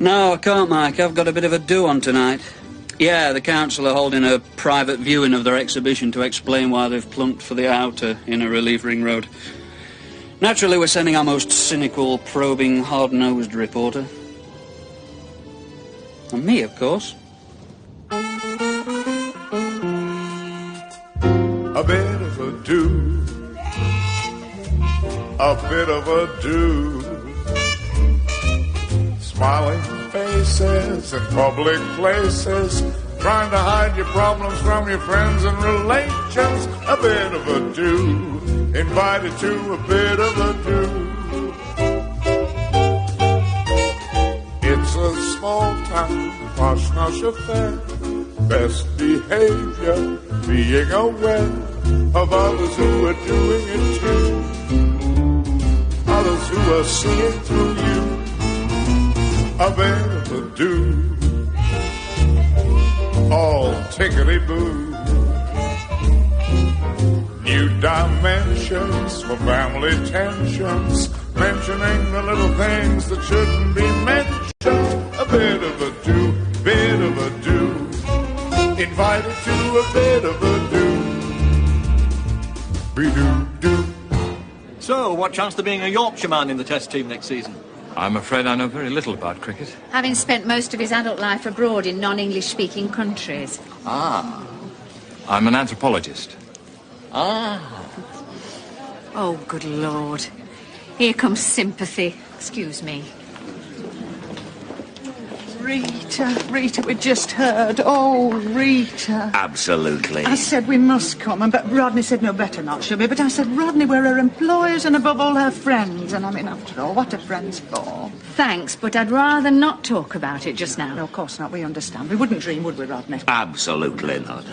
No, I can't, Mike. I've got a bit of a do on tonight. Yeah, the council are holding a private viewing of their exhibition to explain why they've plunked for the outer inner relief ring road. Naturally, we're sending our most cynical, probing, hard-nosed reporter. And me, of course. A bit of a do. A bit of a do. Smiling faces in public places, trying to hide your problems from your friends and relations. A bit of a do. Invited to a bit of a do. It's a small town, posh-nosh affair. Best behavior, being aware of others who are doing it too. Others who are seeing through you. A bit of a do. All tickety-boo. New dimensions for family tensions, mentioning the little things that shouldn't be mentioned. A bit of a do, bit of a do. Invited to a bit of a do. Be-do-do. So, what chance there being a Yorkshireman in the Test team next season? I'm afraid I know very little about cricket. Having spent most of his adult life abroad in non-English speaking countries. Ah. I'm an anthropologist. Ah. Oh, good Lord. Here comes sympathy. Excuse me. Rita, we just heard. Oh, Rita. Absolutely. I said we must come, but Rodney said no, better not, should we? But I said, Rodney, we're her employers and above all her friends. And I mean, after all, what are friends for? Thanks, but I'd rather not talk about it just now. No, of course not. We understand. We wouldn't dream, would we, Rodney? Absolutely not.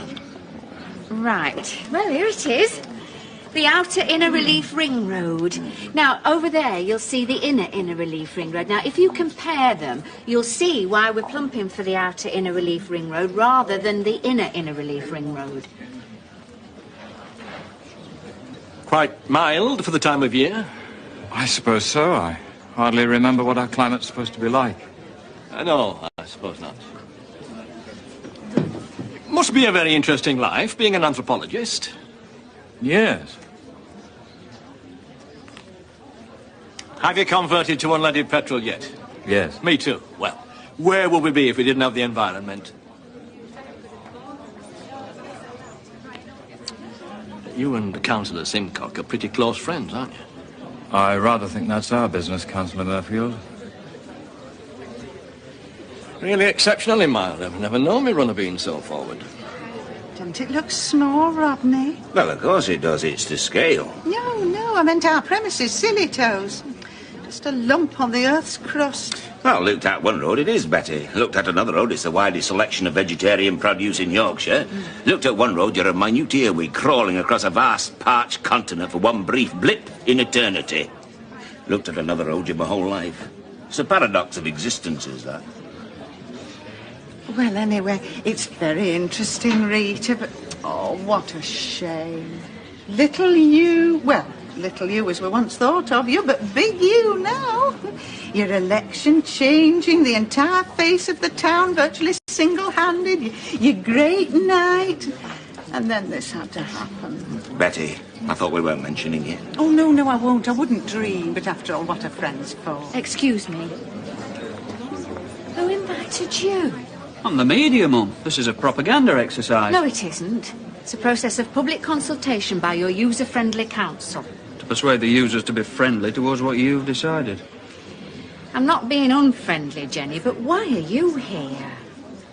Right. Well, here it is. The outer inner relief ring road. Now, over there, you'll see the inner relief ring road. Now, if you compare them, you'll see why we're plumping for the outer inner relief ring road rather than the inner relief ring road. Quite mild for the time of year. I suppose so. I hardly remember what our climate's supposed to be like. No, I suppose not. Must be a very interesting life, being an anthropologist. Yes. Have you converted to unleaded petrol yet? Yes. Me too. Well, where would we be if we didn't have the environment? You and Councillor Simcock are pretty close friends, aren't you? I rather think that's our business, Councillor Murfield. Really exceptionally mild. I've never known me run a bean so forward. Doesn't it look small, Rodney? Well, of course it does. It's to scale. No, I meant our premises, Sillitoes. Just a lump on the earth's crust. Well, looked at one road, it is, Betty. Looked at another road, it's the widest selection of vegetarian produce in Yorkshire. Looked at one road, you're a minute earwig crawling across a vast, parched continent for one brief blip in eternity. Looked at another road, you're my whole life. It's a paradox of existence, is that? Well, anyway, it's very interesting, Rita, but... oh, what a shame. Little you... well, little you as we once thought of you, but big you now. Your election changing the entire face of the town virtually single-handed. Your great night. And then this had to happen. Betty, I thought we weren't mentioning it. Oh, no, I won't. I wouldn't dream. But after all, what are friends for? Excuse me. Who invited you? I'm the media, Mum. This is a propaganda exercise. No, it isn't. It's a process of public consultation by your user-friendly council. To persuade the users to be friendly towards what you've decided. I'm not being unfriendly, Jenny, but why are you here?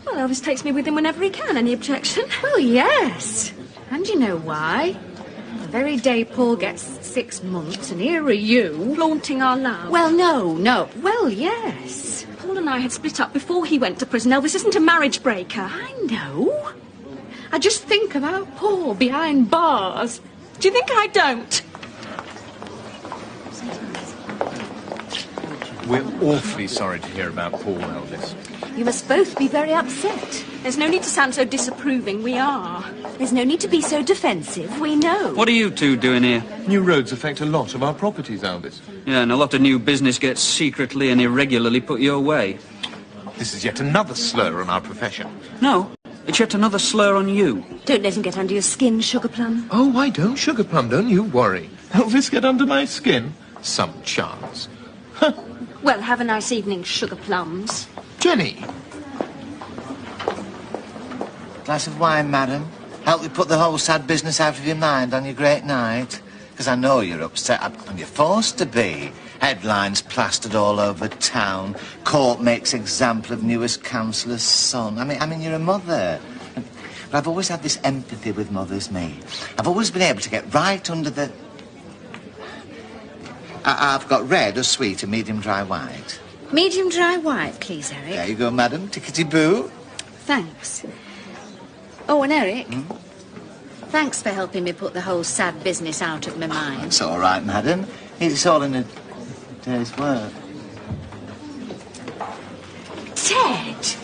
Well, Elvis takes me with him whenever he can. Any objection? Well, yes. And you know why? The very day Paul gets 6 months, and here are you... flaunting our love. Well, no. Well, yes. Paul and I had split up before he went to prison. Elvis isn't a marriage breaker. I know. I just think about Paul behind bars. Do you think I don't? We're awfully sorry to hear about Paul, Elvis. You must both be very upset. There's no need to sound so disapproving. We are. There's no need to be so defensive. We know. What are you two doing here? New roads affect a lot of our properties, Elvis. Yeah, and a lot of new business gets secretly and irregularly put your way. This is yet another slur on our profession. No, it's yet another slur on you. Don't let him get under your skin, Sugar Plum. Oh, I don't, Sugar Plum, don't you worry. Elvis get under my skin? Some chance. Well, have a nice evening, Sugar Plums. Jenny! Glass of wine, madam. Help you put the whole sad business out of your mind on your great night. Because I know you're upset, and you're forced to be. Headlines plastered all over town. Court makes example of newest councillor's son. I mean, you're a mother. But I've always had this empathy with mothers, me. I've always been able to get right under the... I've got red or sweet and medium dry white. Medium dry white, please, Eric. There you go, madam. Tickety-boo. Thanks. Oh, and Eric, thanks for helping me put the whole sad business out of my mind. It's all right, madam. It's all in a day's work. Ted!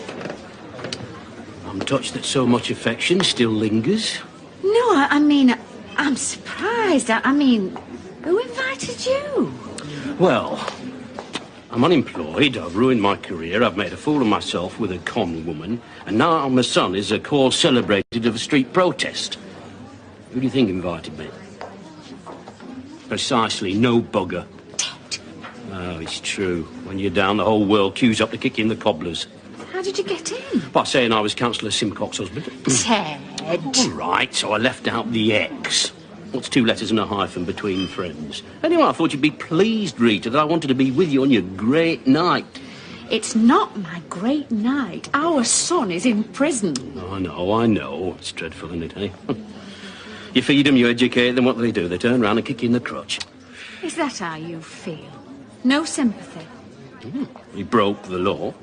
I'm touched that so much affection still lingers. No, I mean, I'm surprised. I mean, who invited you? Well, I'm unemployed, I've ruined my career, I've made a fool of myself with a con woman, and now my son is a cause celebrated of a street protest. Who do you think invited me? Precisely, no bugger. Ted. Oh, it's true. When you're down, the whole world queues up to kick in the cobblers. How did you get in? By saying I was Councillor Simcock's husband. Ted. All right, so I left out the X. What's 2 letters and a hyphen between friends? Anyway, I thought you'd be pleased, Rita, that I wanted to be with you on your great night. It's not my great night. Our son is in prison. I know. It's dreadful, isn't it, eh? You feed them, you educate them, what do? They turn round and kick you in the crotch. Is that how you feel? No sympathy? He broke the law.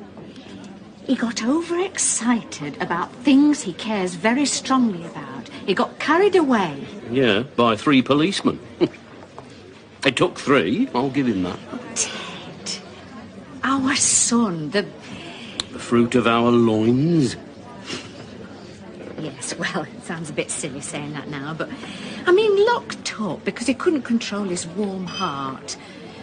He got overexcited about things he cares very strongly about. He got carried away. Yeah, by 3 policemen. It took 3, I'll give him that. Ted, our son, the fruit of our loins. Yes, well, it sounds a bit silly saying that now, but... I mean, locked up because he couldn't control his warm heart.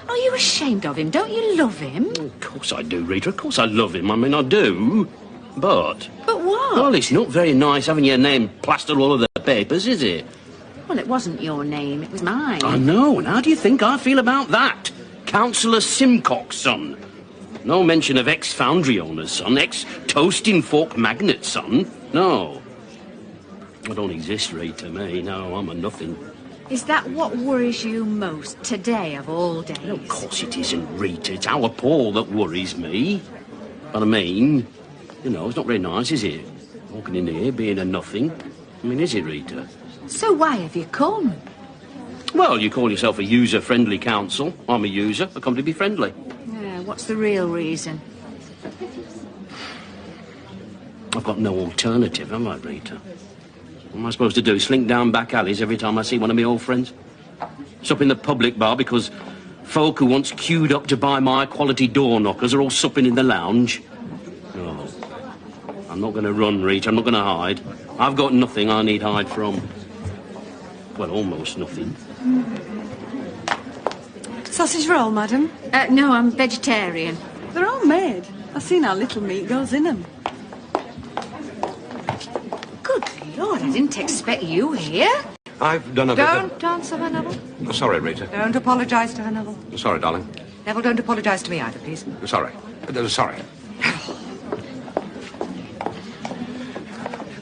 Are you ashamed of him? Don't you love him? Of course I do, Rita. Of course I love him. I mean, I do. But... But what? Well, it's not very nice having your name plastered all over the papers, is it? Well, it wasn't your name. It was mine. I know. And how do you think I feel about that? Councillor Simcock's son. No mention of ex-foundry owner's son, ex-toasting fork magnate's son. No. I don't exist, Rita, me. No, I'm a nothing. Is that what worries you most today of all days? No, of course it isn't, Rita. It's our Paul that worries me. But I mean, you know, it's not very nice, is it? Walking in here, being a nothing. I mean, is it, Rita? So why have you come? Well, you call yourself a user-friendly council. I'm a user. I come to be friendly. Yeah, what's the real reason? I've got no alternative, have I, Rita? What am I supposed to do? Slink down back alleys every time I see one of my old friends? Sup in the public bar because folk who once queued up to buy my quality door knockers are all supping in the lounge? No. I'm not going to run, Rita. I'm not going to hide. I've got nothing I need hide from. Well, almost nothing. Sausage roll, madam? No, I'm vegetarian. They're all made. I've seen how little meat goes in them. Good Lord, I didn't expect you here. I've done a bit Don't answer her, Neville. Sorry, Rita. Don't apologise to her, Neville. Sorry, darling. Neville, don't apologise to me either, please. Sorry. Sorry.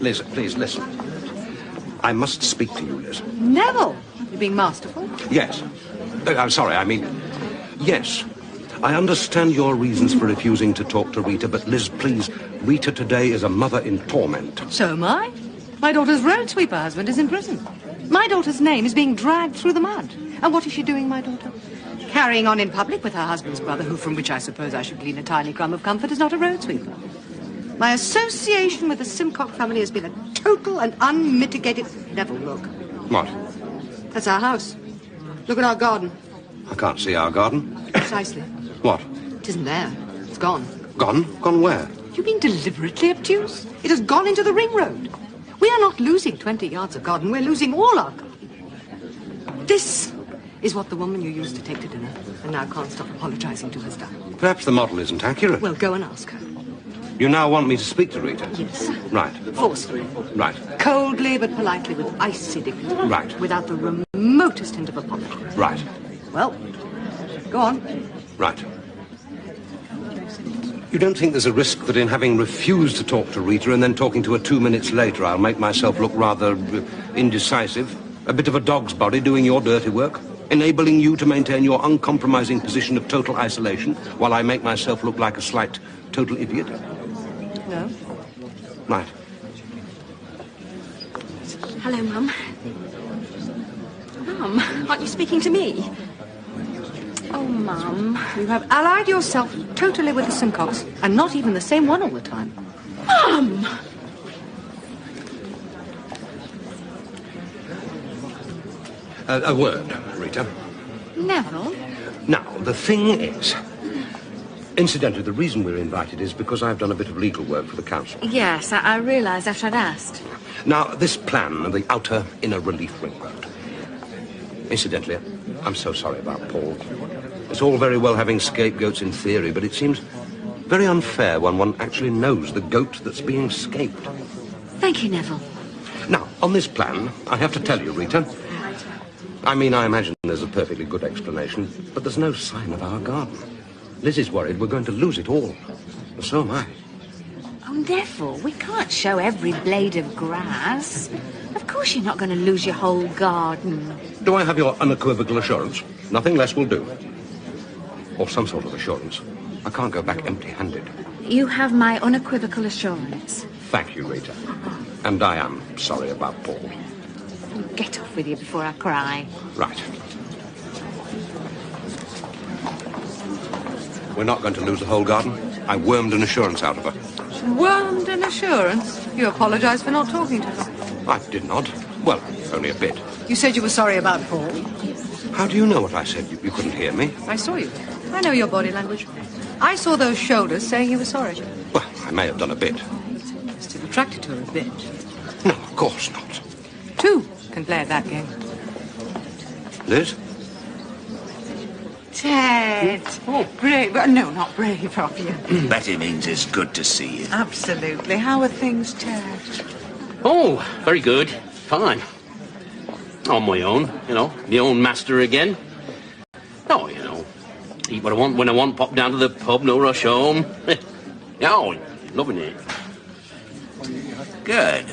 Liz, please, listen. I must speak to you, Liz. Neville! You're being masterful. Yes. I'm sorry, I mean... Yes. I understand your reasons for refusing to talk to Rita, but Liz, please, Rita today is a mother in torment. So am I. My daughter's road sweeper husband is in prison. My daughter's name is being dragged through the mud. And what is she doing, my daughter? Carrying on in public with her husband's brother, who, from which I suppose I should glean a tiny crumb of comfort, is not a road sweeper. My association with the Simcock family has been a total and unmitigated... Neville, look. What? That's our house. Look at our garden. I can't see our garden. Precisely. What? It isn't there. It's gone. Gone? Gone where? You being deliberately obtuse? It has gone into the ring road. We are not losing 20 yards of garden. We're losing all our garden. This is what the woman you used to take to dinner and now can't stop apologising to has done. Perhaps the model isn't accurate. Well, go and ask her. You now want me to speak to Rita? Yes. Right. Forcefully. Right. Coldly but politely, with icy dignity. Right. Without the remotest hint of apology. Right. Well, go on. Right. You don't think there's a risk that in having refused to talk to Rita and then talking to her 2 minutes later, I'll make myself look rather indecisive? A bit of a dog's body doing your dirty work? Enabling you to maintain your uncompromising position of total isolation while I make myself look like a slight total idiot? No. Right. Hello, Mum. Mum, aren't you speaking to me? Oh, Mum. You have allied yourself totally with the Sincocks, and not even the same one all the time. Mum! A word, Rita. Neville? Now, the thing is... Incidentally, the reason we're invited is because I've done a bit of legal work for the council. Yes, I realised after I'd asked. Now, this plan of the outer inner relief ring road. Incidentally, I'm so sorry about Paul. It's all very well having scapegoats in theory, but it seems very unfair when one actually knows the goat that's being scaped. Thank you, Neville. Now, on this plan, I have to tell you, Rita. I mean, I imagine there's a perfectly good explanation, but there's no sign of our garden. Liz is worried we're going to lose it all. And so am I. Oh, Neville, we can't show every blade of grass. Of course you're not going to lose your whole garden. Do I have your unequivocal assurance? Nothing less will do. Or some sort of assurance. I can't go back empty-handed. You have my unequivocal assurance. Thank you, Rita. And I am sorry about Paul. Get off with you before I cry. Right. We're not going to lose the whole garden. I wormed an assurance out of her. Wormed an assurance? You apologise for not talking to her. I did not. Well, only a bit. You said you were sorry about Paul. How do you know what I said? You couldn't hear me? I saw you. I know your body language. I saw those shoulders saying you were sorry. Well, I may have done a bit. Still attracted to her a bit. No, of course not. Two can play at that game. Liz? Ted. Oh, brave. No, not brave of you. Betty means it's good to see you. Absolutely. How are things, Ted? Oh, very good. Fine. On my own, my own master again. Oh, eat what I want when I want, pop down to the pub, no rush home. Oh, loving it. Good.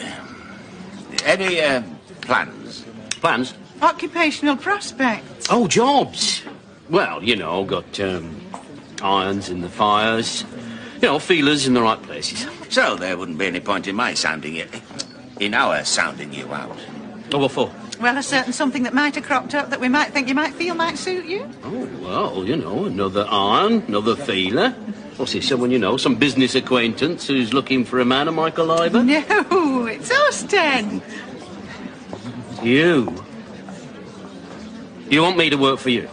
Any, plans? Plans? Occupational prospects. Oh, jobs. Well, got irons in the fires. Feelers in the right places. So there wouldn't be any point in my sounding you... in our sounding you out. Oh, what for? Well, a certain something that might have cropped up that we might think you might feel might suit you. Oh, well, another iron, another feeler. What's this, someone some business acquaintance who's looking for a man of my calibre? No, it's us, Ted. You? You want me to work for you?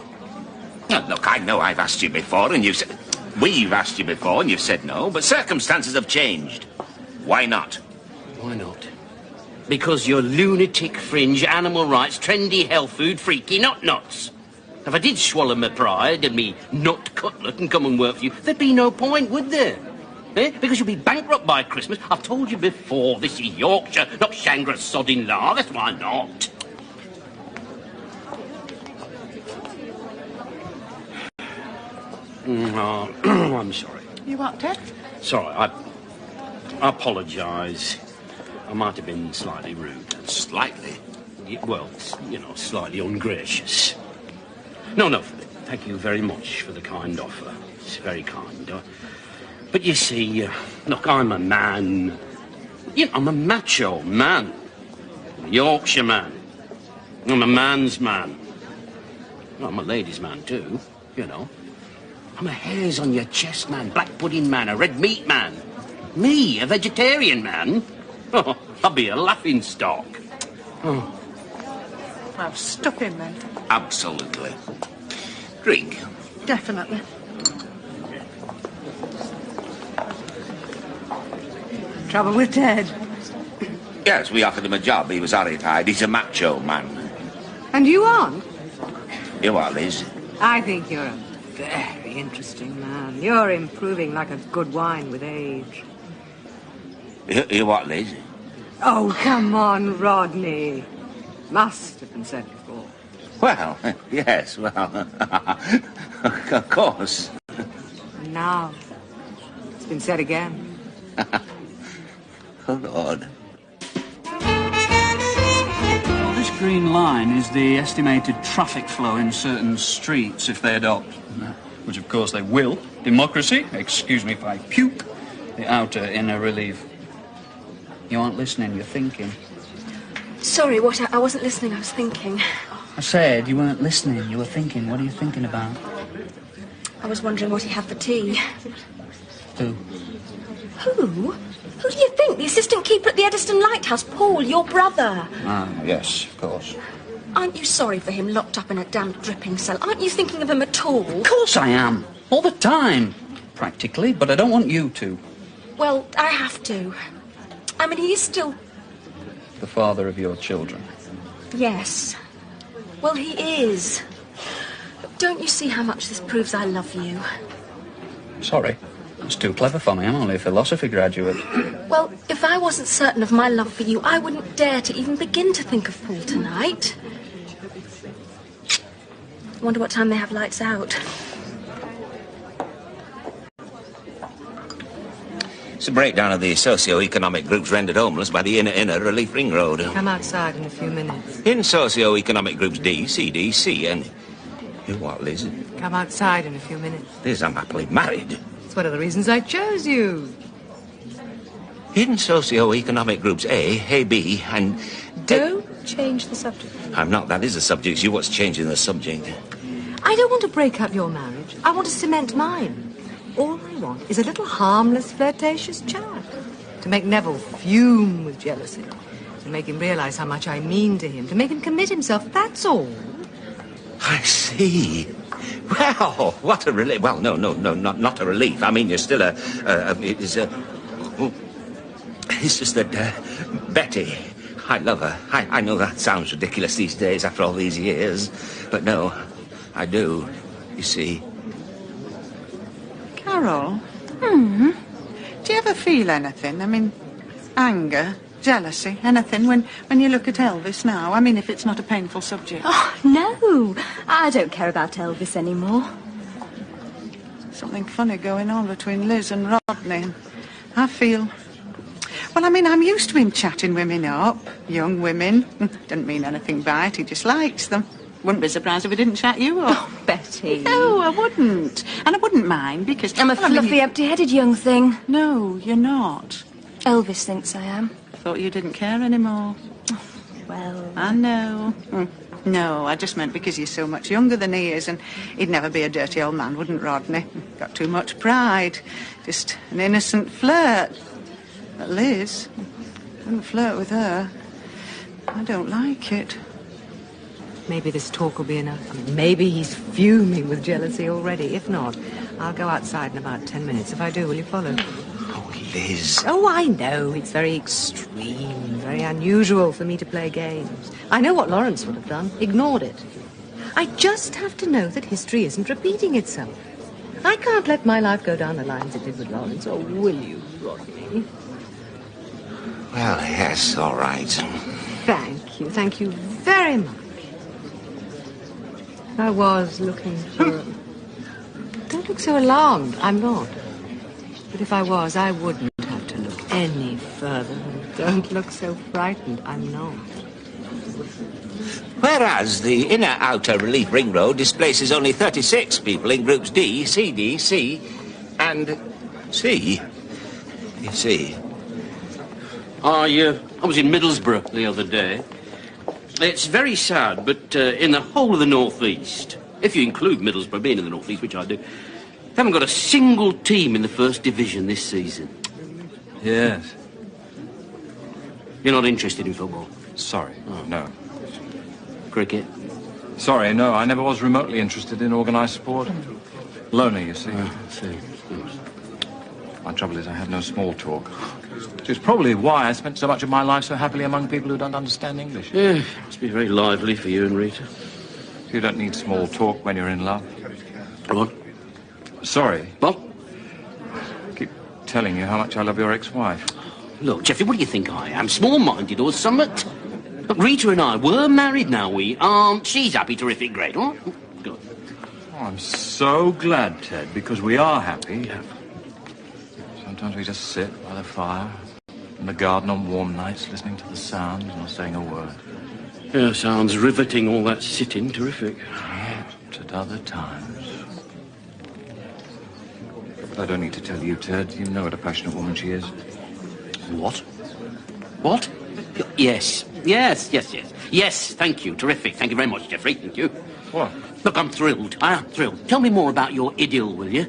Now, look, I know I've asked you before, and you've said... We've asked you before, and you've said no, but circumstances have changed. Why not? Why not? Because you're lunatic, fringe, animal rights, trendy health food, freaky nut-nuts. If I did swallow my pride and me nut cutlet and come and work for you, there'd be no point, would there? Because you'll be bankrupt by Christmas. I've told you before, this is Yorkshire, not Shangra sodding law. That's why not. I'm sorry. You what, Ted? Sorry, I apologise. I might have been slightly rude. Slightly? Well, slightly ungracious. No, thank you very much for the kind offer. It's very kind. But you see, look, I'm a man. I'm a macho man. A Yorkshire man. I'm a man's man. Well, I'm a ladies' man, too, I'm a hairs on your chest man, black pudding man, a red meat man. Me, a vegetarian man? Oh, I'll be a laughing stock. Oh. Well, stuff him then. Absolutely. Drink? Definitely. Trouble with Ted? Yes, we offered him a job. He was horrified. He's a macho man. And you aren't? You are, Liz? I think you're a very interesting man. You're improving like a good wine with age. You what, Liz? Oh, come on, Rodney. Must have been said before. Well, yes, well, of course. Now, it's been said again. Oh, Lord. Well, this green line is the estimated traffic flow in certain streets if they adopt, which of course they will, democracy, excuse me if I puke, the outer inner relief. You aren't listening, you're thinking. Sorry, what? I wasn't listening, I was thinking. I said you weren't listening, you were thinking. What are you thinking about? I was wondering what he had for tea. Who? Who? Who do you think? The assistant keeper at the Eddystone Lighthouse, Paul, your brother. Ah, yes, of course. Aren't you sorry for him locked up in a damp, dripping cell? Aren't you thinking of him at all? Of course I am. All the time. Practically, but I don't want you to. Well, I have to. I mean, he is still... The father of your children. Yes. Well, he is. But don't you see how much this proves I love you? Sorry. It's too clever for me. I'm only a philosophy graduate. Well, if I wasn't certain of my love for you, I wouldn't dare to even begin to think of Paul tonight. I wonder what time they have lights out. It's a breakdown of the socio-economic groups rendered homeless by the inner relief ring road. Come outside in a few minutes. In socio-economic groups D, C, D, C, and... You what, Liz? Come outside in a few minutes. Liz, I'm happily married. It's one of the reasons I chose you. In socio-economic groups A, B, and... Don't change the subject. I'm not. That is the subject. It's you what's changing the subject. I don't want to break up your marriage. I want to cement mine. All I want is a little harmless, flirtatious chat. To make Neville fume with jealousy. To make him realise how much I mean to him. To make him commit himself, that's all. I see. Well, what a relief. Well, no, not a relief. I mean, you're still it's just that, Betty, I love her. I know that sounds ridiculous these days after all these years. But no, I do, you see. Carol? Do you ever feel anything? I mean, anger, jealousy, anything when you look at Elvis now? I mean, if it's not a painful subject. Oh, no. I don't care about Elvis anymore. Something funny going on between Liz and Rodney. I feel... Well, I mean, I'm used to him chatting women up, young women. Doesn't mean anything by it, he just likes them. Wouldn't be surprised if he didn't chat you up. Oh, Betty. No, I wouldn't. And I wouldn't mind because... I'm a fluffy, empty-headed young thing. No, you're not. Elvis thinks I am. Thought you didn't care anymore. Well... I know. No, I just meant because you're so much younger than he is, and he'd never be a dirty old man, wouldn't Rodney? Got too much pride. Just an innocent flirt. But Liz, wouldn't flirt with her. I don't like it. Maybe this talk will be enough. I mean, maybe he's fuming with jealousy already. If not, I'll go outside in about 10 minutes. If I do, will you follow? Oh, Liz. Oh, I know. It's very extreme, very unusual for me to play games. I know what Lawrence would have done. Ignored it. I just have to know that history isn't repeating itself. I can't let my life go down the lines it did with Lawrence, or will you, Rodney? Well, yes, all right. Thank you. Thank you very much. I was looking for... Don't look so alarmed. I'm not. But if I was, I wouldn't have to look any further. Don't look so frightened. I'm not. Whereas the inner-outer relief ring road displaces only 36 people in groups D, C, D, C, and C. You see. I was in Middlesbrough the other day. It's very sad, but in the whole of the North East, if you include Middlesbrough being in the North East, which I do, they haven't got a single team in the First Division this season. Yes. You're not interested in football? Sorry, no. Cricket? Sorry, no, I never was remotely interested in organised sport. Lonely, you see. My trouble is I have no small talk. Which is probably why I spent so much of my life so happily among people who don't understand English. Yeah, must be very lively for you and Rita. You don't need small talk when you're in love. What? Sorry. What? I keep telling you how much I love your ex-wife. Look, Geoffrey, what do you think I am? Small-minded or something? Look, Rita and I were married now, we aren't. She's happy, terrific, great, all right? Good. Oh, I'm so glad, Ted, because we are happy. Yeah. Sometimes we just sit by the fire in the garden on warm nights, listening to the sounds, not saying a word. Yeah, sounds riveting, all that sitting, terrific. Yet at other times. But I don't need to tell you, Ted. You know what a passionate woman she is. What? What? Yes. Yes, thank you, terrific. Thank you very much, Geoffrey, thank you. What? Look, I'm thrilled. I am thrilled. Tell me more about your idyll, will you?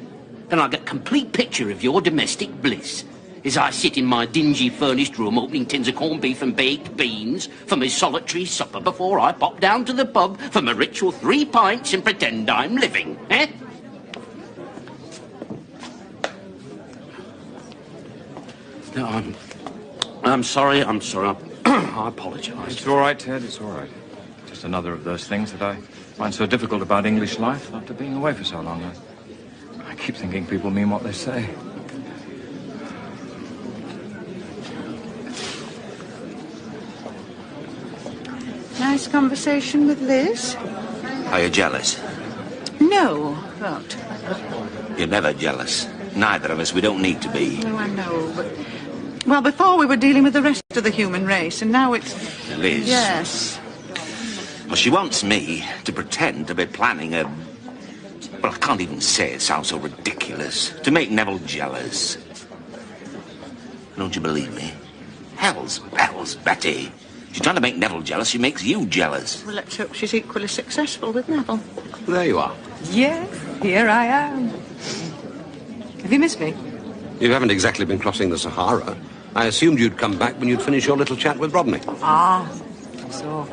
Then I'll get a complete picture of your domestic bliss. As I sit in my dingy furnished room opening tins of corned beef and baked beans for my solitary supper before I pop down to the pub for my ritual 3 pints and pretend I'm living, eh? No, I'm sorry. I apologise. It's all right, Ted, it's all right. Just another of those things that I find so difficult about English life after being away for so long. I keep thinking people mean what they say. Nice conversation with Liz? Are you jealous? No, not. You're never jealous. Neither of us. We don't need to be. No, I know, but... Well, before we were dealing with the rest of the human race, and now it's... Liz. Yes. Well, she wants me to pretend to be planning a... Well, I can't even say it sounds so ridiculous. To make Neville jealous. Don't you believe me? Hell's bells, Betty. She's trying to make Neville jealous. She makes you jealous. Well, let's hope she's equally successful with Neville. There you are. Yes, here I am. Have you missed me? You haven't exactly been crossing the Sahara. I assumed you'd come back when you'd finished your little chat with Rodney. Ah, so...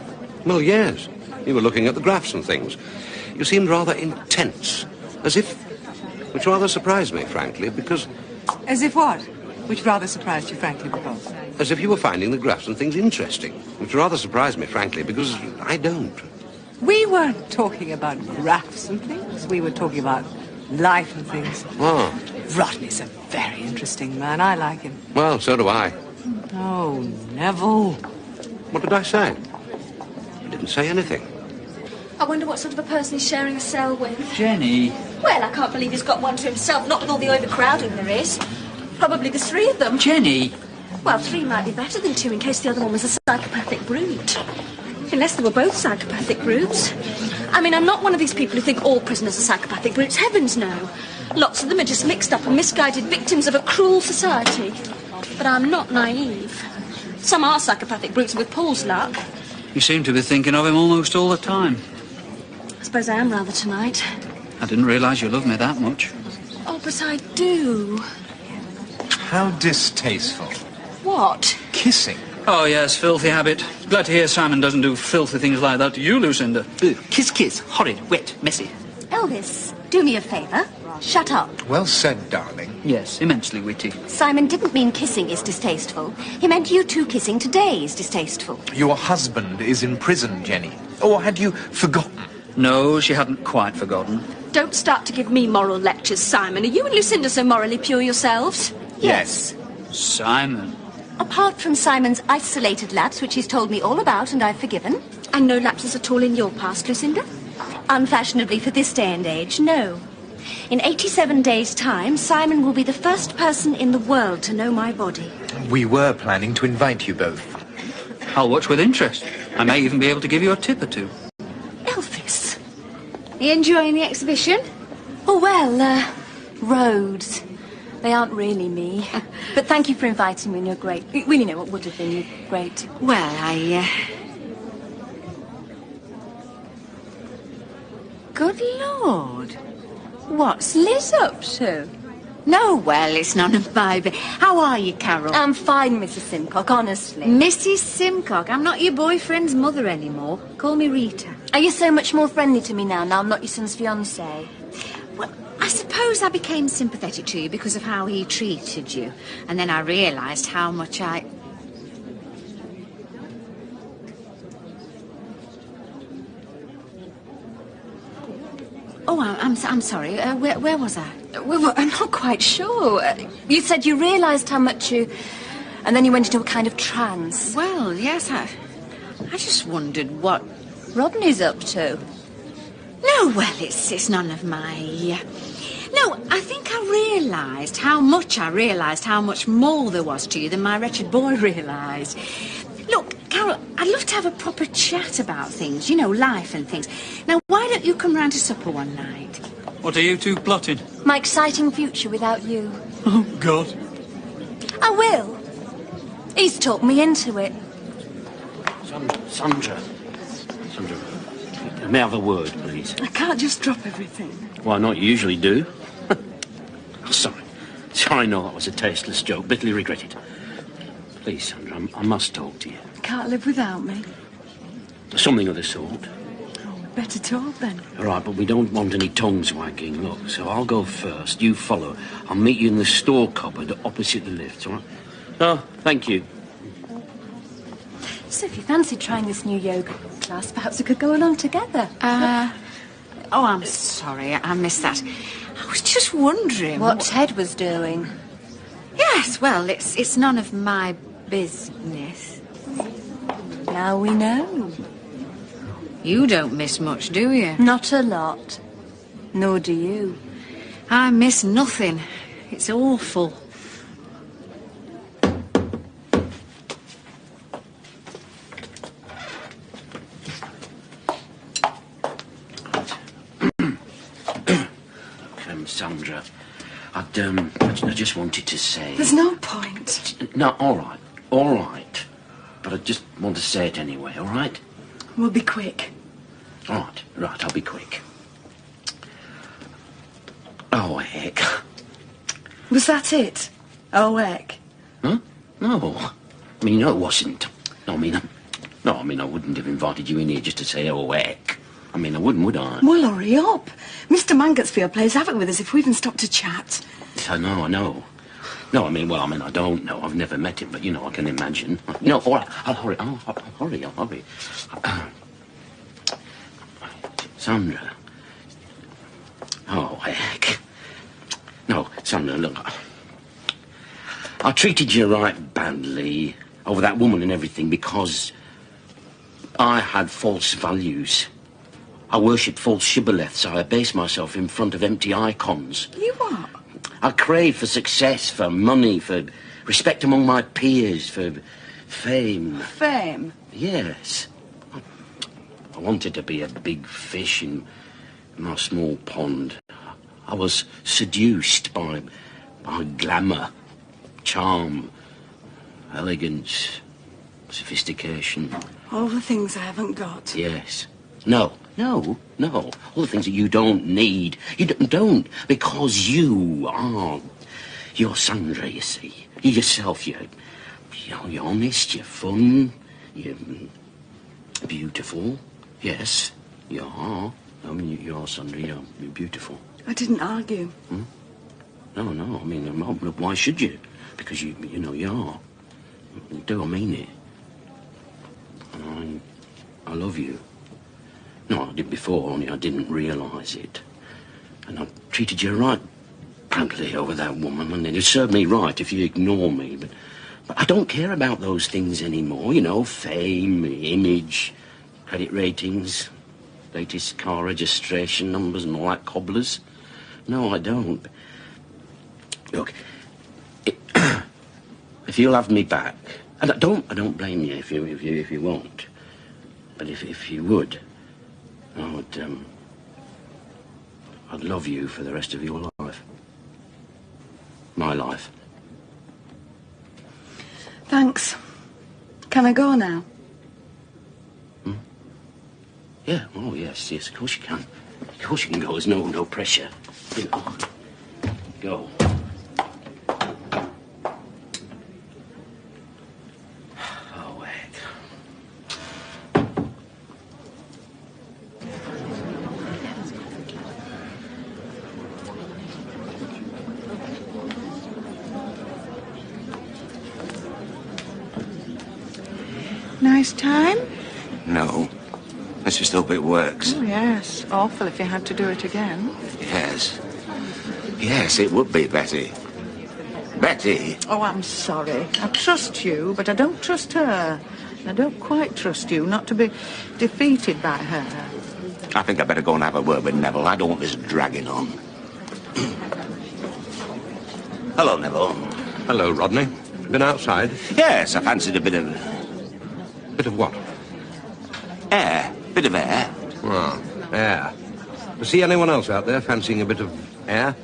Well, yes. You were looking at the graphs and things. You seemed rather intense. As if... Which rather surprised me, frankly, because... As if what? Which rather surprised you, frankly, because... As if you were finding the graphs and things interesting. Which rather surprised me, frankly, because I don't. We weren't talking about graphs and things. We were talking about life and things. Oh. Rodney's a very interesting man. I like him. Well, so do I. Oh, Neville. What did I say? I didn't say anything. I wonder what sort of a person he's sharing a cell with. Jenny. Well, I can't believe he's got one to himself, not with all the overcrowding there is. Probably the 3 of them. Jenny. Well, 3 might be better than 2 in case the other one was a psychopathic brute. Unless they were both psychopathic brutes. I mean, I'm not one of these people who think all prisoners are psychopathic brutes. Heavens, no. Lots of them are just mixed up and misguided victims of a cruel society. But I'm not naive. Some are psychopathic brutes with Paul's luck. You seem to be thinking of him almost all the time. I suppose I am rather tonight. I didn't realise you loved me that much. Oh, but I do. How distasteful. What? Kissing. Oh, yes, filthy habit. Glad to hear Simon doesn't do filthy things like that to you, Lucinda. Kiss, kiss. Horrid, wet, messy. Elvis, do me a favour. Shut up. Well said, darling. Yes, immensely witty. Simon didn't mean kissing is distasteful. He meant you two kissing today is distasteful. Your husband is in prison, Jenny. Or had you forgotten? No, she hadn't quite forgotten. Don't start to give me moral lectures, Simon. Are you and Lucinda so morally pure yourselves? Yes. Simon. Apart from Simon's isolated lapse, which he's told me all about and I've forgiven. And no lapses at all in your past, Lucinda? Unfashionably for this day and age, no. In 87 days' time, Simon will be the first person in the world to know my body. We were planning to invite you both. I'll watch with interest. I may even be able to give you a tip or two. Elvis. Are you enjoying the exhibition? Oh, well, roads. They aren't really me. But thank you for inviting me and you're great. You really know what would have been. You're great. Well, Good Lord. What's Liz up to? No, well, it's none of my... How are you, Carol? I'm fine, Mrs. Simcock, honestly. Mrs. Simcock? I'm not your boyfriend's mother anymore. Call me Rita. Are you so much more friendly to me now I'm not your son's fiancée? Well, I suppose I became sympathetic to you because of how he treated you. And then I realised how much I... Oh, I'm sorry. Where was I? Well, I'm not quite sure. You said you realised how much you... And then you went into a kind of trance. Well, yes, I just wondered what Rodney's up to. No, well, it's none of my... No, I think I realised how much more there was to you than my wretched boy realised. Look, Carol, I'd love to have a proper chat about things, you know, life and things. Now, why don't you come round to supper one night? What are you two plotting? My exciting future without you. Oh, God. I will. He's talked me into it. Sandra, may I have a word, please? I can't just drop everything. Why not? You usually do. Oh, sorry, I know that was a tasteless joke. Bitterly regret it. Please, Sandra, I must talk to you. Can't live without me. Something of the sort. Oh, better talk then. All right, but we don't want any tongues wagging. Look, so I'll go first. You follow. I'll meet you in the store cupboard opposite the lift, all right? Oh, thank you. So if you fancied trying this new yoga class, perhaps we could go along together. Oh, I'm sorry, I missed that. I was just wondering... What Ted was doing. Yes, well, it's none of my business. Now we know. You don't miss much, do you? Not a lot. Nor do you. I miss nothing. It's awful. Sandra, I just wanted to say... There's no point. No, all right. But I just want to say it anyway, all right? We'll be quick. All right, I'll be quick. Oh, heck. Was that it? Oh, heck. Huh? No. I mean, no, it wasn't. I wouldn't have invited you in here just to say, oh, heck. I mean, I wouldn't, would I? Well, hurry up. Mr. Mangotsfield plays havoc with us if we even stop to chat. I know. No, I don't know. I've never met him, but, you know, I can imagine. No, all right, I'll hurry. I'll hurry. Sandra. Oh, heck. No, Sandra, look. I treated you right badly over that woman and everything because I had false values. I worshipped false shibboleths. I abased myself in front of empty icons. You what? I craved for success, for money, for respect among my peers, for fame. Fame? Yes. I wanted to be a big fish in my small pond. I was seduced by glamour, charm, elegance, sophistication. All the things I haven't got. Yes. No. All the things that you don't need. You don't, because you're Sandra, you see. You're yourself, you're honest, you're fun, you're beautiful. Yes, you are. I mean, you are, Sandra, you're beautiful. I didn't argue. No, I mean, why should you? Because you know you are. You do, I mean it. And I love you. No, I did before, only I didn't realise it. And I treated you right badly over that woman, and it served me right if you ignore me. But I don't care about those things anymore, you know, fame, image, credit ratings, latest car registration numbers and all that cobblers. No, I don't. Look, if you'll have me back, and I don't blame you if you won't, but if you would, I'd love you for the rest of your life. My life. Thanks. Can I go now? Yeah, oh, yes, of course you can. Of course you can go. There's no pressure. You know. Go. Oh, heck. Nice time? No. Let's just hope it works. Oh, yes. Awful if you had to do it again. Yes. Yes, it would be, Betty. Betty. Oh, I'm sorry. I trust you, but I don't trust her. I don't quite trust you not to be defeated by her. I think I better go and have a word with Neville. I don't want this dragging on. Hello, Neville. Hello, Rodney. Been outside? Yes, I fancied a bit of... Bit of what? Air. Bit of air. Oh, air. See anyone else out there fancying a bit of air?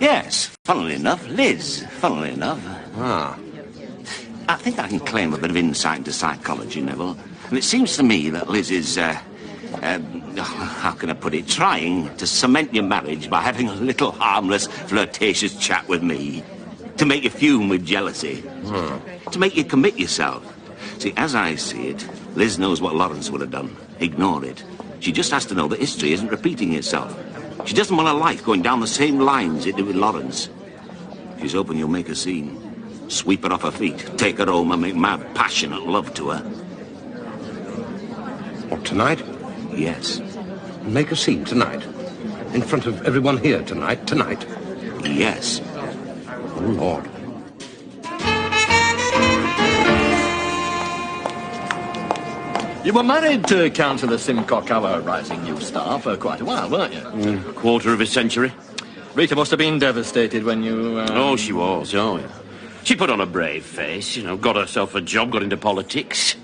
Yes, funnily enough, Liz. Funnily enough. Ah. I think I can claim a bit of insight into psychology, Neville. And it seems to me that Liz is, how can I put it, trying to cement your marriage by having a little harmless, flirtatious chat with me. To make you fume with jealousy. To make you commit yourself. See, as I see it, Liz knows what Lawrence would have done. Ignore it. She just has to know that history isn't repeating itself. She doesn't want her life going down the same lines it did with Lawrence. She's hoping you'll make a scene. Sweep her off her feet, take her home and make mad, passionate love to her. What, tonight? Yes. Make a scene tonight? In front of everyone here tonight? Tonight? Yes. Oh, Lord. You were married to Councillor Simcock, our rising new star, for quite a while, weren't you? A quarter of a century. Rita must have been devastated when you... Oh, she was, oh, yeah. She put on a brave face, got herself a job, got into politics,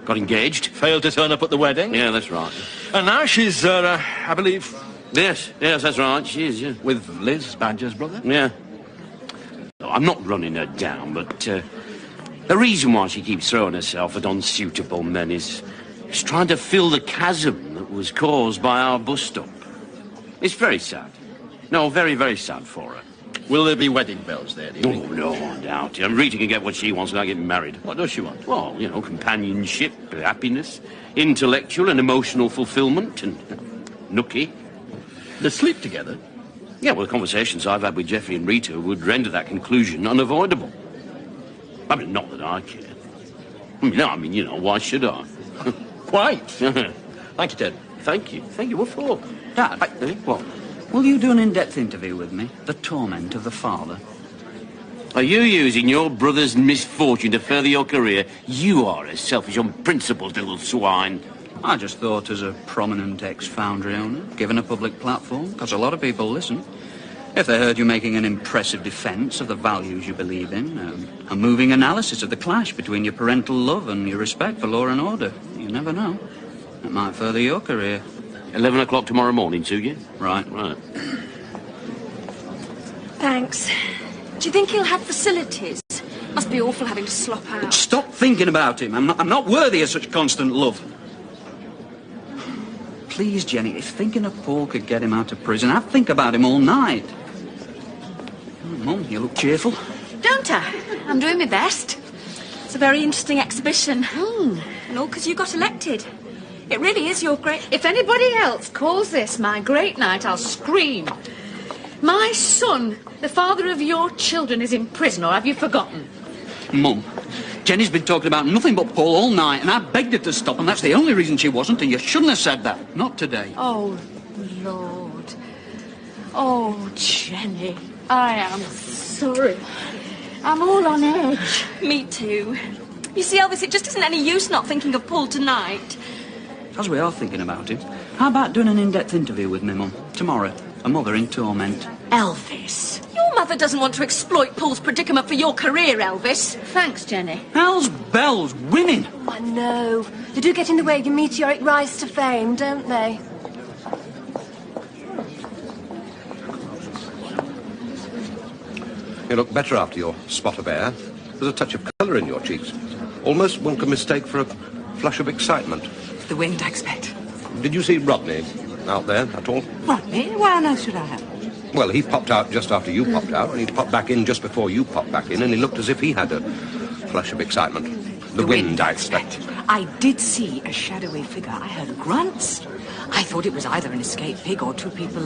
got engaged. Failed to turn up at the wedding? Yeah, that's right. And now she's, I believe... Yes, that's right, she is, yeah. With Liz Badger's brother? Yeah. No, I'm not running her down, but the reason why she keeps throwing herself at unsuitable men is trying to fill the chasm that was caused by our bus stop. It's very sad. No, very, very sad for her. Will there be wedding bells there, do you think? Oh, no, I doubt it. Rita can get what she wants without getting married. What does she want? Well, companionship, happiness, intellectual and emotional fulfillment, and nookie. They sleep together? Yeah, well, the conversations I've had with Geoffrey and Rita would render that conclusion unavoidable. I mean, not that I care. Why should I? Quite. Thank you, Ted. Thank you. Thank you. What for? Dad, What? will you do an in-depth interview with me? The torment of the father. Are you using your brother's misfortune to further your career? You are a selfish, unprincipled little swine. I just thought as a prominent ex-foundry owner, given a public platform, because a lot of people listen, if they heard you making an impressive defence of the values you believe in, a moving analysis of the clash between your parental love and your respect for law and order, you never know. It might further your career. 11 o'clock tomorrow morning, to you? Right. Thanks. Do you think he'll have facilities? Must be awful having to slop out. Stop thinking about him. I'm not worthy of such constant love. Please, Jenny, if thinking of Paul could get him out of prison, I'd think about him all night. Mum, you look cheerful. Don't I? I'm doing my best. It's a very interesting exhibition. And all because you got elected. It really is your great... If anybody else calls this my great night, I'll scream. My son, the father of your children, is in prison, or have you forgotten? Mum, Jenny's been talking about nothing but Paul all night, and I begged her to stop, and that's the only reason she wasn't, and you shouldn't have said that. Not today. Oh, Lord. Oh, Jenny, I am sorry. I'm all on edge. Me too. You see, Elvis, it just isn't any use not thinking of Paul tonight. As we are thinking about him, how about doing an in-depth interview with me, Mum? Tomorrow. A mother in torment. Elvis. Your mother doesn't want to exploit Paul's predicament for your career, Elvis. Thanks, Jenny. Hell's bells, women! I know. They do get in the way of your meteoric rise to fame, don't they? You look better after your spot of air. There's a touch of colour in your cheeks. Almost one could mistake for a flush of excitement. The wind, I expect. Did you see Rodney out there at all? Rodney? Why on earth should I have? Well, he popped out just after you popped out, and he popped back in just before you popped back in, and he looked as if he had a flush of excitement. The wind, I expect. I did see a shadowy figure. I heard grunts. I thought it was either an escaped pig or two people,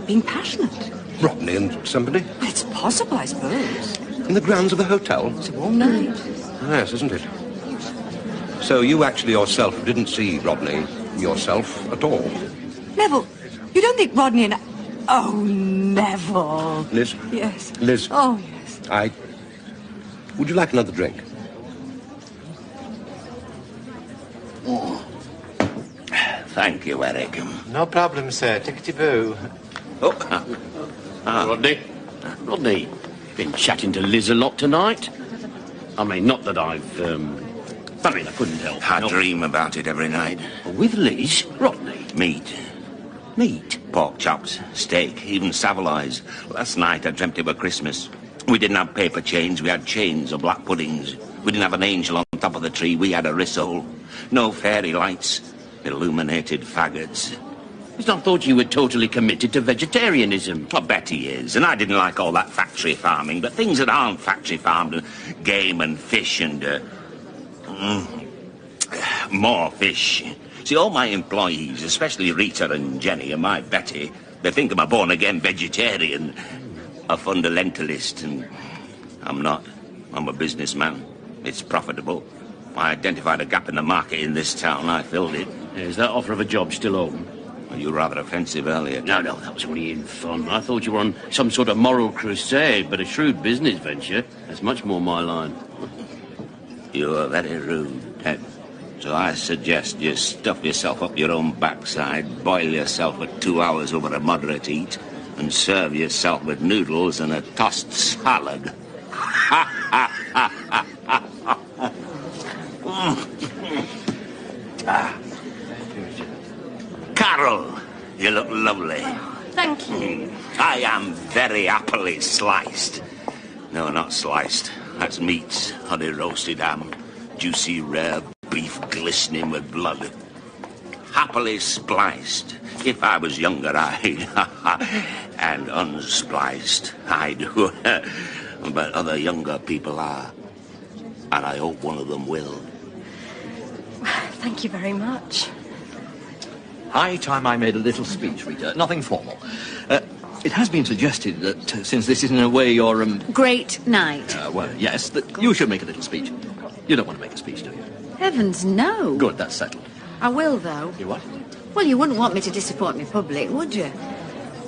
being passionate. Rodney and somebody? Well, it's possible, I suppose. In the grounds of the hotel? It's a warm night. Yes, isn't it? So you actually yourself didn't see Rodney yourself at all? Neville, you don't think Rodney and... Oh, Neville. Liz? Yes. Liz? Oh, yes. I Would you like another drink? Thank you, Eric. No problem, sir. Tickety-boo. Rodney. Rodney, been chatting to Liz a lot tonight. I mean, not that I couldn't help. I dream about it every night. With Liz? Rodney? Meat. Pork chops, steak, even Savoys. Last night I dreamt it were Christmas. We didn't have paper chains, we had chains of black puddings. We didn't have an angel on top of the tree, we had a rissole. No fairy lights, illuminated faggots. I thought you were totally committed to vegetarianism. I bet he is, and I didn't like all that factory farming, but things that aren't factory farmed, game and fish and... more fish. See, all my employees, especially Rita and Jenny and my Betty, they think I'm a born-again vegetarian, a fundamentalist, and I'm not. I'm a businessman. It's profitable. I identified a gap in the market in this town. I filled it. Is that offer of a job still open? Well, you were rather offensive earlier. No, that was only in fun. I thought you were on some sort of moral crusade, but a shrewd business venture. That's much more my line. You are very rude, Ted. So I suggest you stuff yourself up your own backside, boil yourself for 2 hours over a moderate heat, and serve yourself with noodles and a tossed salad. Carol, you look lovely. Thank you. I am very happily sliced. No, not sliced. That's meats, honey roasted ham, juicy rare beef glistening with blood. Happily spliced. If I was younger, I'd... and unspliced, I do. But other younger people are. And I hope one of them will. Thank you very much. High time I made a little speech, Rita. Nothing formal. It has been suggested that since this is in a way your... Great night. Well, yes, that you should make a little speech. You don't want to make a speech, do you? Heavens, no. Good, that's settled. I will, though. You what? Well, you wouldn't want me to disappoint my public, would you?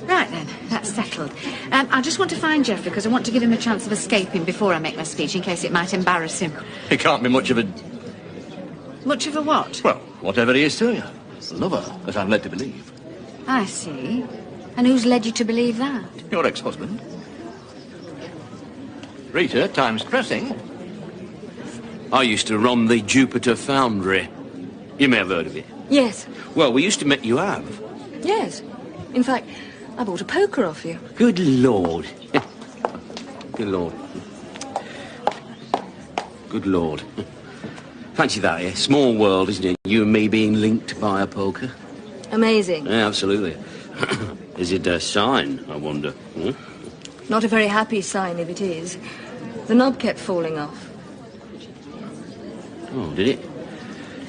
Right, then. That's settled. I just want to find Geoffrey, because I want to give him a chance of escaping before I make my speech, in case it might embarrass him. He can't be much of a... Much of a what? Well, whatever he is to you. A lover, as I'm led to believe. I see. And who's led you to believe that? Your ex-husband. Rita, time's pressing. I used to run the Jupiter Foundry. You may have heard of it. Yes. Well, we used to make you have. Yes. In fact, I bought a poker off you. Good Lord. Good Lord. Good Lord. Fancy that, eh? Small world, isn't it? You and me being linked by a poker. Amazing. Yeah, absolutely. Is it a sign, I wonder? Hmm? Not a very happy sign if it is. The knob kept falling off. Oh, did it?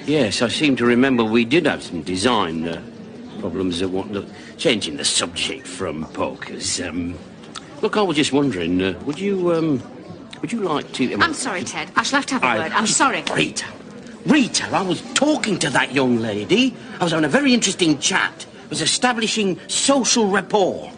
Yes, I seem to remember we did have some design problems at what... Look, changing the subject from pokers. Look, I was just wondering, would you like to... I'm sorry, Ted. I shall have to have a word. I'm sorry. Rita, I was talking to that young lady. I was having a very interesting chat. I was establishing social rapport.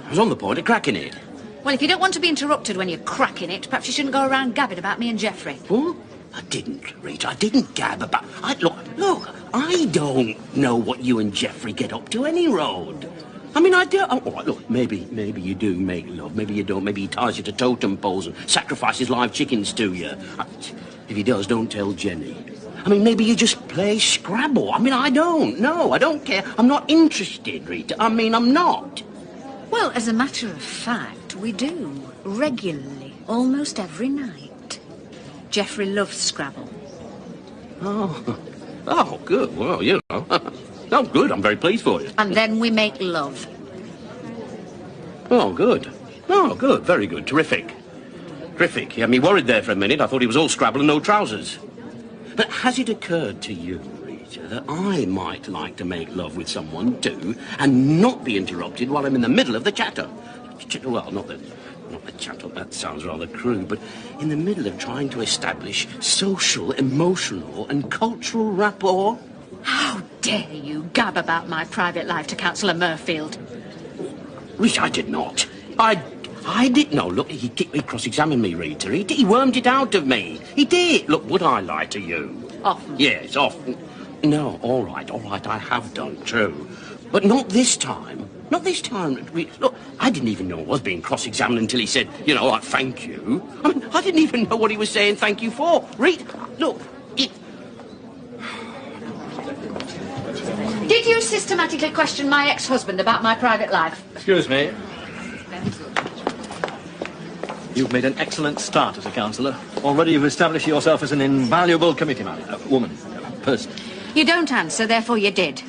I was on the point of cracking it. Well, if you don't want to be interrupted when you're cracking it, perhaps you shouldn't go around gabbing about me and Geoffrey. What? I didn't, Rita. I didn't gab about... Look, I don't know what you and Geoffrey get up to any road. I mean, I do... Oh, look, maybe you do make love. Maybe you don't. Maybe he ties you to totem poles and sacrifices live chickens to you. If he does, don't tell Jenny. I mean, maybe you just play Scrabble. I mean, I don't. No, I don't care. I'm not interested, Rita. I mean, I'm not. Well, as a matter of fact, we do. Regularly. Almost every night. Geoffrey loves Scrabble. Oh, good. Well, you know. Oh, good. I'm very pleased for you. And then we make love. Oh, good. Oh, good. Very good. Terrific. Terrific. You had me worried there for a minute. I thought he was all Scrabble and no trousers. But has it occurred to you, Rita, that I might like to make love with someone, too, and not be interrupted while I'm in the middle of the chatter? Well, not the chatter, that sounds rather crude, but in the middle of trying to establish social, emotional, and cultural rapport? How dare you gab about my private life to Councillor Murfield? Rita, I did not. I I didn't know. Look, he cross-examined me, Rita. He wormed it out of me. He did. Look, would I lie to you? Often. Yes, often. No, all right, I have done, true. But not this time. Not this time. Look, I didn't even know I was being cross-examined until he said, you know, like, thank you. I mean, I didn't even know what he was saying thank you for. Rita, look, Did you systematically question my ex-husband about my private life? Excuse me. You've made an excellent start as a councillor. Already you've established yourself as an invaluable committee man, person. You don't answer, therefore you did.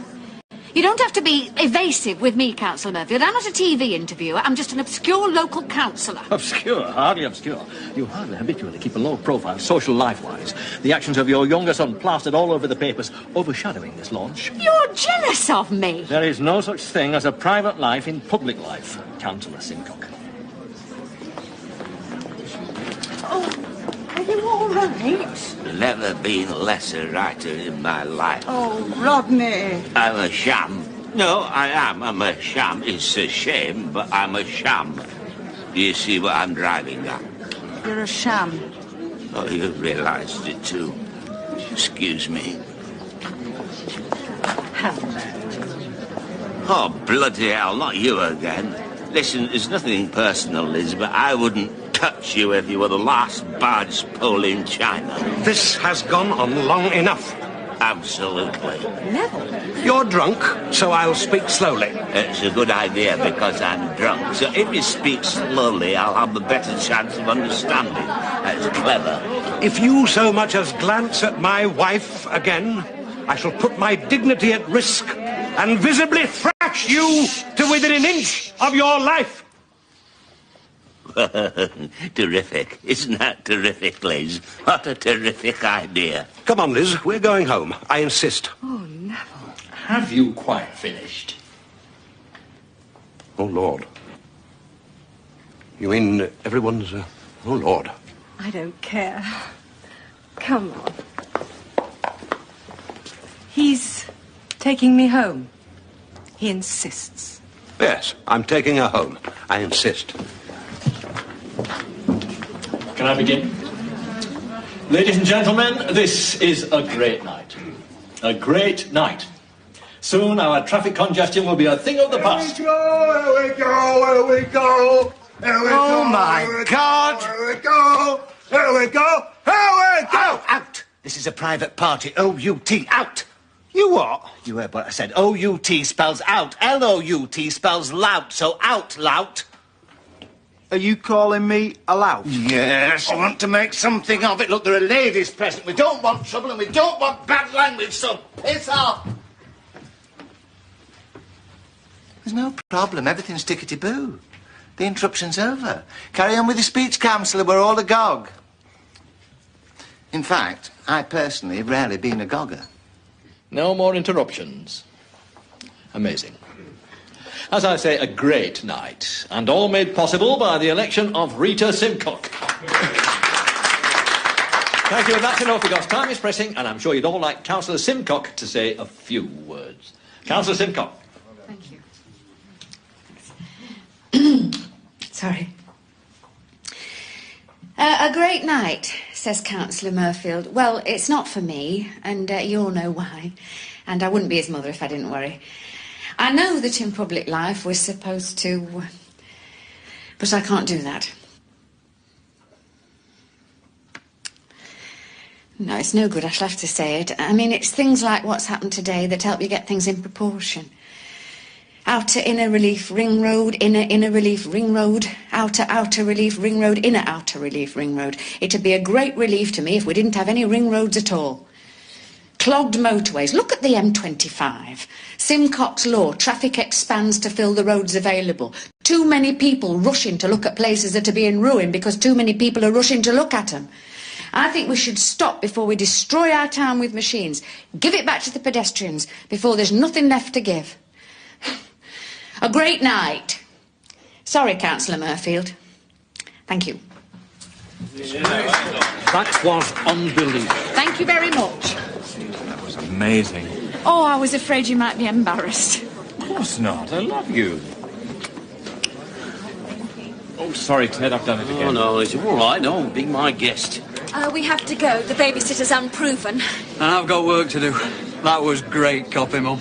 You don't have to be evasive with me, Councillor Murfield. I'm not a TV interviewer. I'm just an obscure local councillor. Obscure? Hardly obscure. You hardly habitually keep a low profile, social life-wise. The actions of your younger son plastered all over the papers, overshadowing this launch. You're jealous of me. There is no such thing as a private life in public life, Councillor Simcock. Oh, are you all right? Never been less a writer in my life. Oh, Rodney. I'm a sham. No, I am. I'm a sham. It's a shame, but I'm a sham. Do you see what I'm driving at? You're a sham. Oh, you realised it too. Excuse me. Hello. Oh, bloody hell, not you again. Listen, there's nothing personal, Liz, but I wouldn't touch you if you were the last barge pole in China. This has gone on long enough. Absolutely. Neville? You're drunk, so I'll speak slowly. It's a good idea because I'm drunk. So if you speak slowly, I'll have a better chance of understanding. That's clever. If you so much as glance at my wife again, I shall put my dignity at risk and visibly thrash you to within an inch of your life. Terrific. Isn't that terrific, Liz? What a terrific idea. Come on, Liz, we're going home. I insist. Oh, Neville. Have you quite finished? Oh, Lord. You mean everyone's... oh, Lord. I don't care. Come on. He's taking me home. He insists. Yes, I'm taking her home. I insist. Can I begin? Ladies and gentlemen, this is a great night. A great night. Soon our traffic congestion will be a thing of the past. Here we go, here we go. Here we Oh, go, my here we God. Go, here we go, here we go, here we go. Out! This is a private party. O-U-T, out! You what? You heard what I said. O-U-T spells out. L-O-U-T spells lout, so out, lout. Are you calling me a lout? Yes, I want to make something of it. Look, there are ladies present. We don't want trouble and we don't want bad language, so piss off. There's no problem. Everything's tickety-boo. The interruption's over. Carry on with your speech, Councillor. We're all agog. In fact, I personally have rarely been a gogger. No more interruptions. Amazing. As I say, a great night, and all made possible by the election of Rita Simcock. Thank you, and that's enough because time is pressing, and I'm sure you'd all like Councillor Simcock to say a few words. Councillor Simcock. Thank you. Sorry. A great night, says Councillor Murfield. Well, it's not for me, and you all know why. And I wouldn't be his mother if I didn't worry. I know that in public life we're supposed to... but I can't do that. No, it's no good, I shall have to say it. I mean, it's things like what's happened today that help you get things in proportion. Outer inner relief ring road, inner relief ring road, outer relief ring road, inner outer relief ring road. It'd be a great relief to me if we didn't have any ring roads at all. Clogged motorways. Look at the M25. Simcock's law. Traffic expands to fill the roads available. Too many people rushing to look at places that are being ruined because too many people are rushing to look at them. I think we should stop before we destroy our town with machines. Give it back to the pedestrians before there's nothing left to give. A great night. Sorry, Councillor Murfield. Thank you. That was unbelievable. Thank you very much. That was amazing. Oh, I was afraid you might be embarrassed. Of course not. I love you. Oh, sorry, Ted, I've done it again. Oh, no, it's all right. No, be my guest. We have to go. The babysitter's unproven. And I've got work to do. That was great, copy, Mum.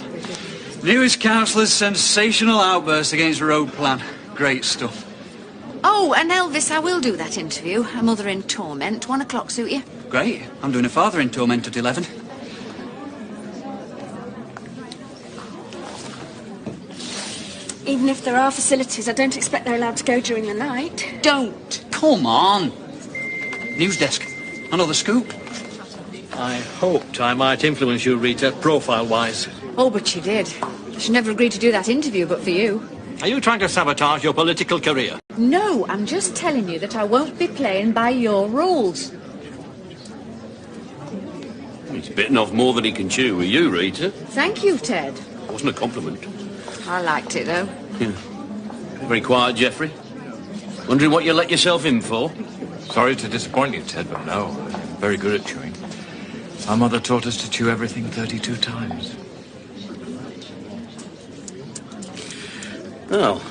Newest councillor's sensational outburst against road plan. Great stuff. Oh, and Elvis, I will do that interview. A Mother in Torment. 1 o'clock, suit you? Great. I'm doing a Father in Torment at 11. Even if there are facilities, I don't expect they're allowed to go during the night. Don't. Come on. News desk. Another scoop. I hoped I might influence you, Rita, profile-wise. Oh, but you did. She never agreed to do that interview but for you. Are you trying to sabotage your political career? No, I'm just telling you that I won't be playing by your rules. He's bitten off more than he can chew with you, Rita. Thank you, Ted. It wasn't a compliment. I liked it, though. Yeah. Very quiet, Geoffrey. Wondering what you let yourself in for? Sorry to disappoint you, Ted, but no. I'm very good at chewing. Our mother taught us to chew everything 32 times. Well,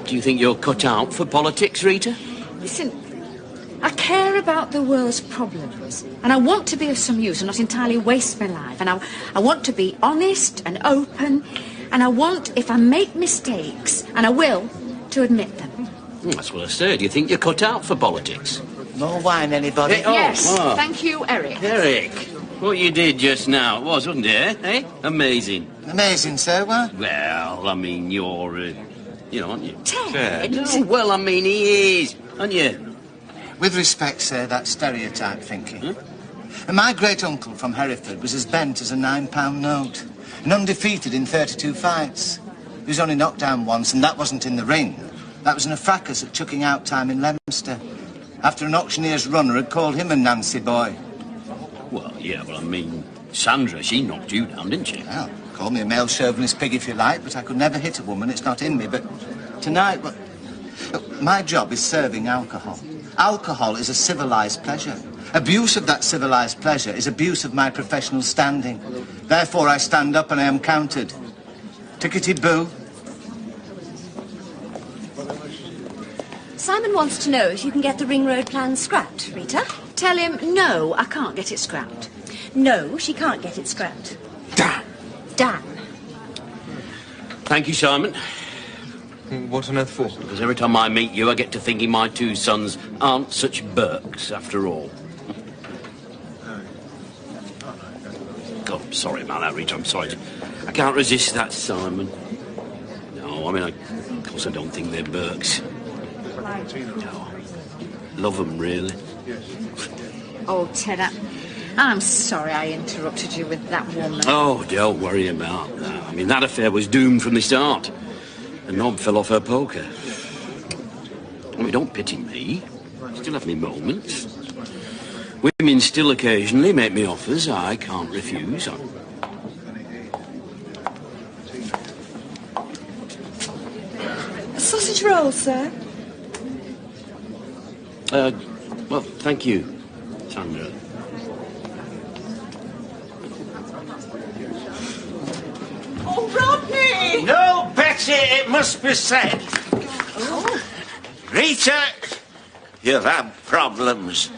do you think you're cut out for politics, Rita? Listen, I care about the world's problems, and I want to be of some use and not entirely waste my life. And I want to be honest and open, and I want, if I make mistakes, and I will, to admit them. That's what I said. You think you're cut out for politics? More wine, anybody? Yes, thank you, Eric. Eric, what you did just now, it was, wasn't it, eh? Amazing. Amazing, sir, what? Well, I mean, you're, you know, aren't you? Ted. No, well, I mean, he is, aren't you? With respect, sir, that's stereotype thinking. And my great-uncle from Hereford was as bent as a £9 note and undefeated in 32 fights. He was only knocked down once, and that wasn't in the ring. That was in a fracas at chucking out time in Leominster, after an auctioneer's runner had called him a Nancy boy. Well, yeah, well, I mean, Sandra, she knocked you down, didn't she? Well, call me a male chauvinist pig if you like, but I could never hit a woman. It's not in me. But tonight, well, look, my job is serving alcohol. Alcohol is a civilised pleasure. Abuse of that civilised pleasure is abuse of my professional standing. Therefore, I stand up and I am counted. Tickety-boo. Simon wants to know if you can get the ring road plan scrapped, Rita. Tell him, no, I can't get it scrapped. No, she can't get it scrapped. Damn. Damn. Thank you, Simon. What on earth for? Because every time I meet you, I get to thinking my two sons aren't such Burks, after all. God, I'm sorry about that, Rita, I'm sorry. I can't resist that, Simon. No, I mean, of course I don't think they're Burks. No. Love them, really. Oh, Ted, I'm sorry I interrupted you with that woman. Oh, don't worry about that. I mean, that affair was doomed from the start. The knob fell off her poker. I mean, don't pity me. I still have me moments. Women still occasionally make me offers I can't refuse. A sausage roll, sir. Well, thank you, Sandra. Oh, Rodney! No, Betty, it must be said. Oh. Rita, you've had problems.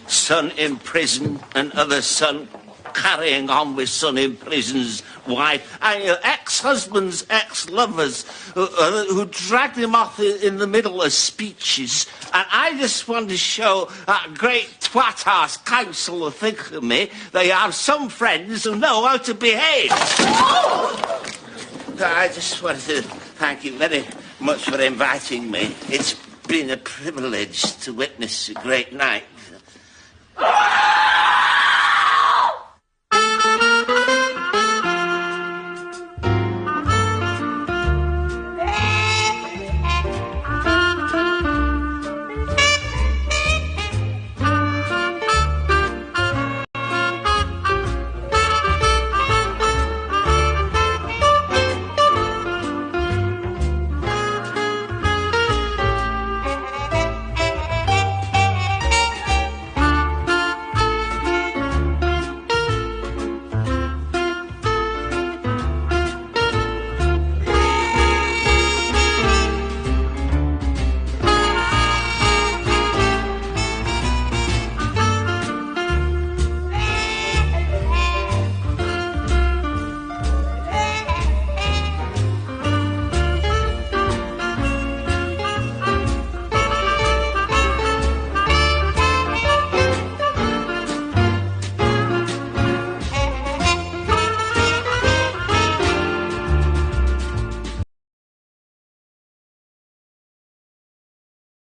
Son in prison, and other son carrying on with son in prison's wife, and your ex-husband's ex-lovers who dragged him off in the middle of speeches. And I just want to show that great twat-ass council of think of me, they have some friends who know how to behave. Oh! I just wanted to thank you very much for inviting me. It's been a privilege to witness a great night.